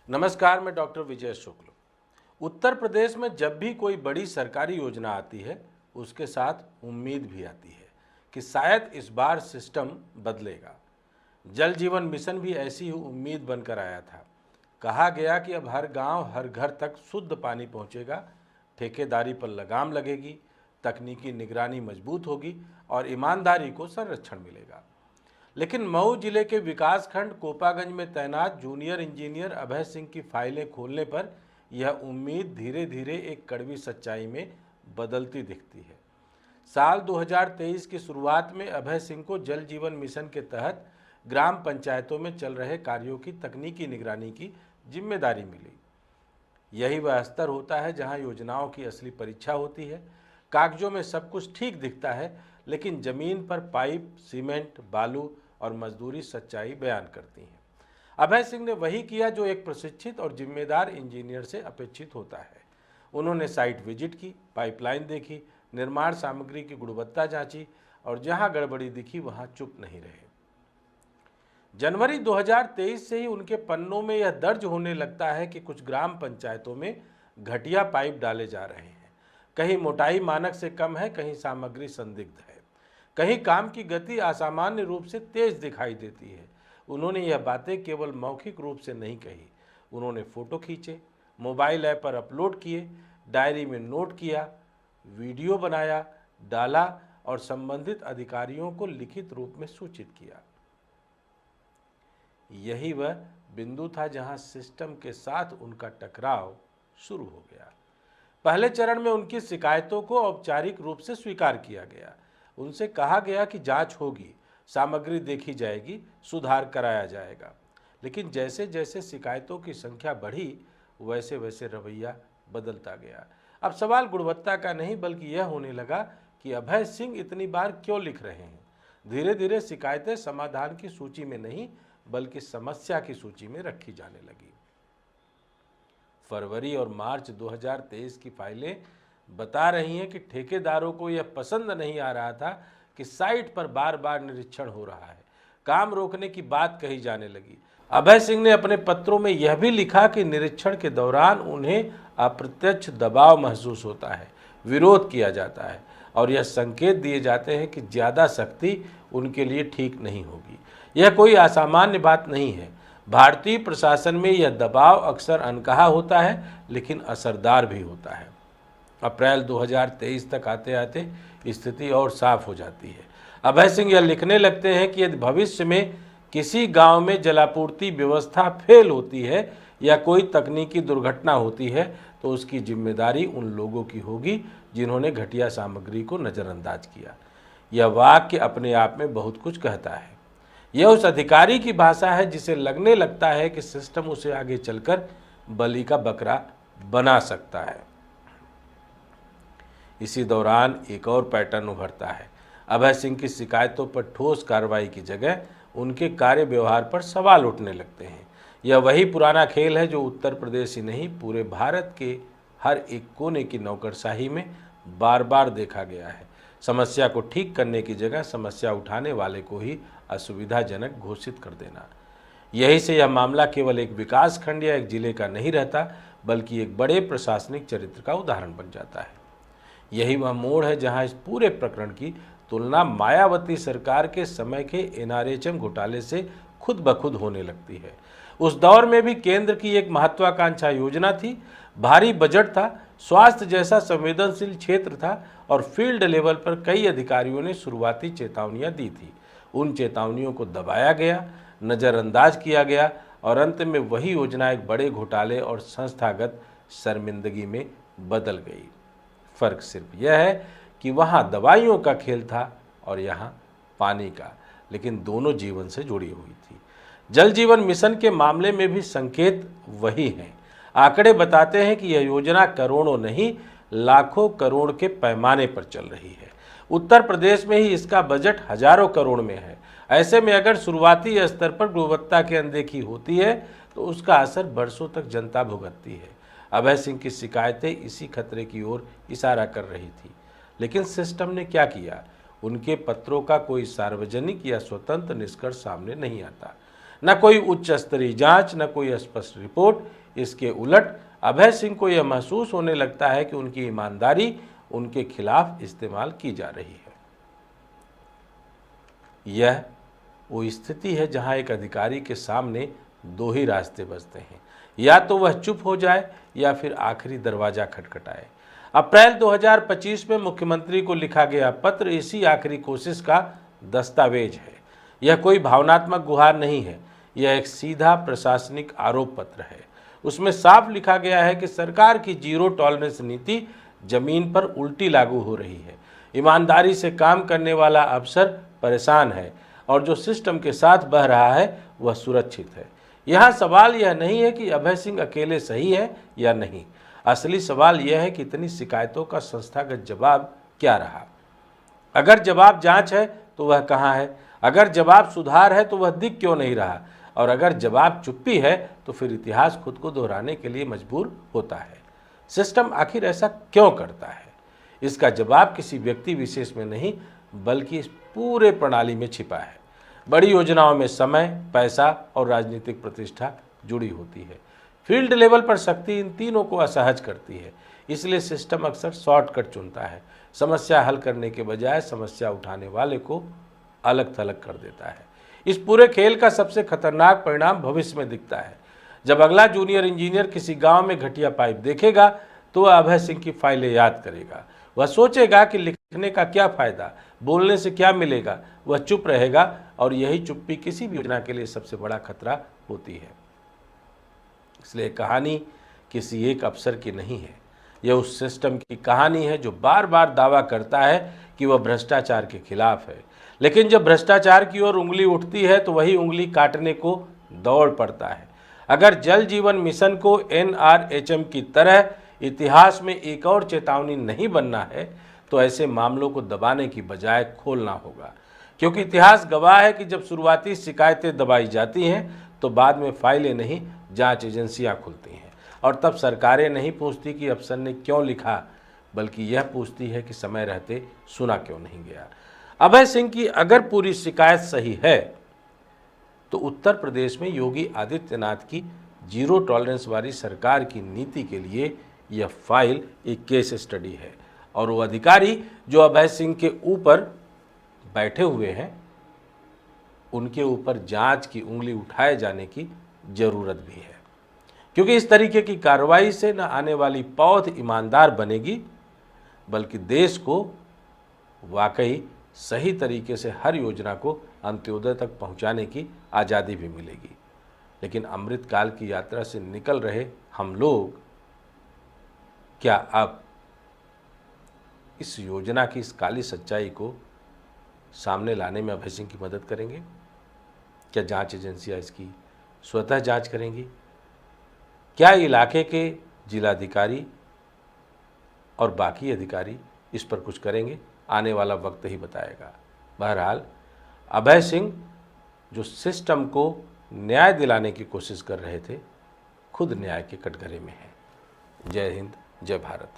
नमस्कार, मैं डॉक्टर विजय शुक्ल। उत्तर प्रदेश में जब भी कोई बड़ी सरकारी योजना आती है, उसके साथ उम्मीद भी आती है कि शायद इस बार सिस्टम बदलेगा। जल जीवन मिशन भी ऐसी ही उम्मीद बनकर आया था। कहा गया कि अब हर गांव, हर घर तक शुद्ध पानी पहुंचेगा, ठेकेदारी पर लगाम लगेगी, तकनीकी निगरानी मजबूत होगी और ईमानदारी को संरक्षण मिलेगा। लेकिन मऊ जिले के विकासखंड कोपागंज में तैनात जूनियर इंजीनियर अभय सिंह की फाइलें खोलने पर यह उम्मीद धीरे धीरे एक कड़वी सच्चाई में बदलती दिखती है। साल 2023 की शुरुआत में अभय सिंह को जल जीवन मिशन के तहत ग्राम पंचायतों में चल रहे कार्यों की तकनीकी निगरानी की जिम्मेदारी मिली। यही वह स्तर होता है जहां योजनाओं की असली परीक्षा होती है। कागजों में सब कुछ ठीक दिखता है, लेकिन जमीन पर पाइप, सीमेंट, बालू और मजदूरी सच्चाई बयान करती हैं। अभय सिंह ने वही किया जो एक प्रशिक्षित और जिम्मेदार इंजीनियर से अपेक्षित होता है। उन्होंने साइट विजिट की, पाइपलाइन देखी, निर्माण सामग्री की गुणवत्ता जांची और जहां गड़बड़ी दिखी वहां चुप नहीं रहे। जनवरी 2023 से ही उनके पन्नों में यह दर्ज होने लगता है कि कुछ ग्राम पंचायतों में घटिया पाइप डाले जा रहे हैं। कहीं मोटाई मानक से कम है, कहीं सामग्री संदिग्ध है, कहीं काम की गति असामान्य रूप से तेज दिखाई देती है। उन्होंने यह बातें केवल मौखिक रूप से नहीं कही। उन्होंने फोटो खींचे, मोबाइल ऐप पर अपलोड किए, डायरी में नोट किया, वीडियो बनाया, डाला और संबंधित अधिकारियों को लिखित रूप में सूचित किया। यही वह बिंदु था जहां सिस्टम के साथ उनका टकराव शुरू हो गया। पहले चरण में उनकी शिकायतों को औपचारिक रूप से स्वीकार किया गया। उनसे कहा गया कि जांच होगी, सामग्री देखी जाएगी, सुधार कराया जाएगा। लेकिन जैसे जैसे शिकायतों की संख्या बढ़ी, वैसे वैसे रवैया बदलता गया। अब सवाल गुणवत्ता का नहीं, बल्कि यह होने लगा कि अभय सिंह इतनी बार क्यों लिख रहे हैं। धीरे धीरे शिकायतें समाधान की सूची में नहीं, बल्कि समस्या की सूची में रखी जाने लगी। फरवरी और मार्च 2023 की फाइलें बता रही हैं कि ठेकेदारों को यह पसंद नहीं आ रहा था कि साइट पर बार बार निरीक्षण हो रहा है। काम रोकने की बात कही जाने लगी। अभय सिंह ने अपने पत्रों में यह भी लिखा कि निरीक्षण के दौरान उन्हें अप्रत्यक्ष दबाव महसूस होता है, विरोध किया जाता है और यह संकेत दिए जाते हैं कि ज़्यादा सख्ती उनके लिए ठीक नहीं होगी। यह कोई असामान्य बात नहीं है। भारतीय प्रशासन में यह दबाव अक्सर अनकहा होता है, लेकिन असरदार भी होता है। अप्रैल 2023 तक आते आते स्थिति और साफ हो जाती है। अभय सिंह यह लिखने लगते हैं कि यदि भविष्य में किसी गांव में जलापूर्ति व्यवस्था फेल होती है या कोई तकनीकी दुर्घटना होती है, तो उसकी जिम्मेदारी उन लोगों की होगी जिन्होंने घटिया सामग्री को नज़रअंदाज किया। यह वाक्य अपने आप में बहुत कुछ कहता है। यह उस अधिकारी की भाषा है जिसे लगने लगता है कि सिस्टम उसे आगे चलकर बलि का बकरा बना सकता है। इसी दौरान एक और पैटर्न उभरता है। अभय सिंह की शिकायतों पर ठोस कार्रवाई की जगह उनके कार्य व्यवहार पर सवाल उठने लगते हैं। यह वही पुराना खेल है जो उत्तर प्रदेश ही नहीं, पूरे भारत के हर एक कोने की नौकरशाही में बार बार देखा गया है। समस्या को ठीक करने की जगह समस्या उठाने वाले को ही असुविधाजनक घोषित कर देना। यही से यह मामला केवल एक विकास खंड या एक जिले का नहीं रहता, बल्कि एक बड़े प्रशासनिक चरित्र का उदाहरण बन जाता है। यही वह मोड़ है जहां इस पूरे प्रकरण की तुलना मायावती सरकार के समय के एनआरएचएम घोटाले से खुद ब खुद होने लगती है। उस दौर में भी केंद्र की एक महत्वाकांक्षा योजना थी, भारी बजट था, स्वास्थ्य जैसा संवेदनशील क्षेत्र था और फील्ड लेवल पर कई अधिकारियों ने शुरुआती चेतावनियां दी थी। उन चेतावनियों को दबाया गया, नज़रअंदाज किया गया और अंत में वही योजना एक बड़े घोटाले और संस्थागत शर्मिंदगी में बदल गई। फर्क सिर्फ यह है कि वहाँ दवाइयों का खेल था और यहाँ पानी का, लेकिन दोनों जीवन से जुड़ी हुई थी। जल जीवन मिशन के मामले में भी संकेत वही हैं। आंकड़े बताते हैं कि यह योजना करोड़ों नहीं, लाखों करोड़ के पैमाने पर चल रही है। उत्तर प्रदेश में ही इसका बजट हजारों करोड़ में है। ऐसे में अगर शुरुआती स्तर पर गुणवत्ता की अनदेखी होती है, तो उसका असर बरसों तक जनता भुगतती है। अभय सिंह की शिकायतें इसी खतरे की ओर इशारा कर रही थी। लेकिन सिस्टम ने क्या किया? उनके पत्रों का कोई सार्वजनिक या स्वतंत्र निष्कर्ष सामने नहीं आता। न कोई उच्च स्तरीय जांच, न कोई स्पष्ट रिपोर्ट। इसके उलट अभय सिंह को यह महसूस होने लगता है कि उनकी ईमानदारी उनके खिलाफ इस्तेमाल की जा रही है। यह वो स्थिति है जहां एक अधिकारी के सामने दो ही रास्ते बचते हैं, या तो वह चुप हो जाए या फिर आखिरी दरवाजा खटखटाए। अप्रैल 2025 में मुख्यमंत्री को लिखा गया पत्र इसी आखिरी कोशिश का दस्तावेज है। यह कोई भावनात्मक गुहार नहीं है, यह एक सीधा प्रशासनिक आरोप पत्र है। उसमें साफ लिखा गया है कि सरकार की जीरो टॉलरेंस नीति जमीन पर उल्टी लागू हो रही है। ईमानदारी से काम करने वाला अफसर परेशान है और जो सिस्टम के साथ बह रहा है वह सुरक्षित है। यहाँ सवाल यह नहीं है कि अभय सिंह अकेले सही है या नहीं, असली सवाल यह है कि इतनी शिकायतों का संस्थागत जवाब क्या रहा। अगर जवाब जांच है तो वह कहाँ है, अगर जवाब सुधार है तो वह दिख क्यों नहीं रहा, और अगर जवाब चुप्पी है तो फिर इतिहास खुद को दोहराने के लिए मजबूर होता है। सिस्टम आखिर ऐसा क्यों करता है? इसका जवाब किसी व्यक्ति विशेष में नहीं बल्कि इस पूरे प्रणाली में छिपा है। बड़ी योजनाओं में समय, पैसा और राजनीतिक प्रतिष्ठा जुड़ी होती है। फील्ड लेवल पर शक्ति इन तीनों को असहज करती है, इसलिए सिस्टम अक्सर शॉर्टकट चुनता है। समस्या हल करने के बजाय समस्या उठाने वाले को अलग थलग कर देता है। इस पूरे खेल का सबसे खतरनाक परिणाम भविष्य में दिखता है। जब अगला जूनियर इंजीनियर किसी गांव में घटिया पाइप देखेगा तो वह अभय सिंह की फाइलें याद करेगा। वह सोचेगा कि लिखने का क्या फायदा, बोलने से क्या मिलेगा। वह चुप रहेगा और यही चुप्पी किसी भी योजना के लिए सबसे बड़ा खतरा होती है। इसलिए कहानी किसी एक अफसर की नहीं है, यह उस सिस्टम की कहानी है जो बार बार दावा करता है कि वह भ्रष्टाचार के खिलाफ है, लेकिन जब भ्रष्टाचार की ओर उंगली उठती है तो वही उंगली काटने को दौड़ पड़ता है। अगर जल जीवन मिशन को NRHM की तरह इतिहास में एक और चेतावनी नहीं बनना है तो ऐसे मामलों को दबाने की बजाय खोलना होगा, क्योंकि इतिहास गवाह है कि जब शुरुआती शिकायतें दबाई जाती हैं तो बाद में फाइलें नहीं जांच एजेंसियां खुलती हैं, और तब सरकारें नहीं पूछती कि अफसर ने क्यों लिखा, बल्कि यह पूछती है कि समय रहते सुना क्यों नहीं गया। अभय सिंह की अगर पूरी शिकायत सही है तो उत्तर प्रदेश में योगी आदित्यनाथ की जीरो टॉलरेंस वाली सरकार की नीति के लिए यह फाइल एक केस स्टडी है, और वो अधिकारी जो अभय सिंह के ऊपर बैठे हुए हैं उनके ऊपर जांच की उंगली उठाए जाने की जरूरत भी है, क्योंकि इस तरीके की कार्रवाई से न आने वाली पौध ईमानदार बनेगी बल्कि देश को वाकई सही तरीके से हर योजना को अंत्योदय तक पहुंचाने की आज़ादी भी मिलेगी। लेकिन अमृतकाल की यात्रा से निकल रहे हम लोग क्या अब इस योजना की इस काली सच्चाई को सामने लाने में अभय सिंह की मदद करेंगे? क्या जांच एजेंसियां इसकी स्वतः जांच करेंगी? क्या इलाके के जिलाधिकारी और बाकी अधिकारी इस पर कुछ करेंगे? आने वाला वक्त ही बताएगा। बहरहाल अभय सिंह जो सिस्टम को न्याय दिलाने की कोशिश कर रहे थे, खुद न्याय के कटघरे में हैं। जय हिंद, जय भारत।